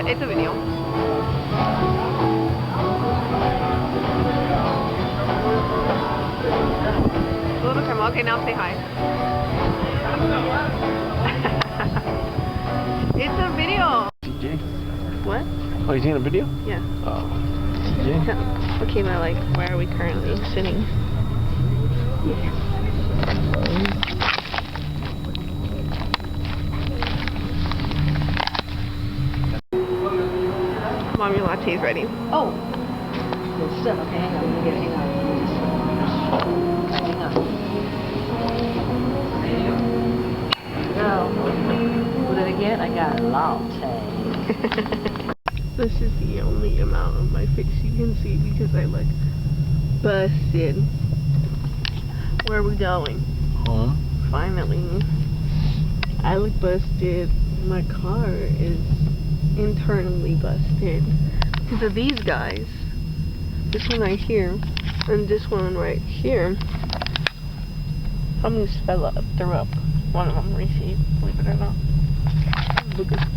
It's a video. Go to camera. Okay, now say hi. It's a video. TJ? What? Oh, you seen a video? Yeah. Oh. TJ? Okay, but like, where are we currently sitting? Mom, your latte is ready. Oh! Good stuff. Okay, hang on. Let me get it. Hang on. There you go. Put it again. I got a latte. This is the only amount of my face you can see because I look busted. Where are we going? Huh? Finally. I look busted. My car is internally busted because of these guys. This one right here and this one right here. How many threw up? One of them received, believe it or not. Look at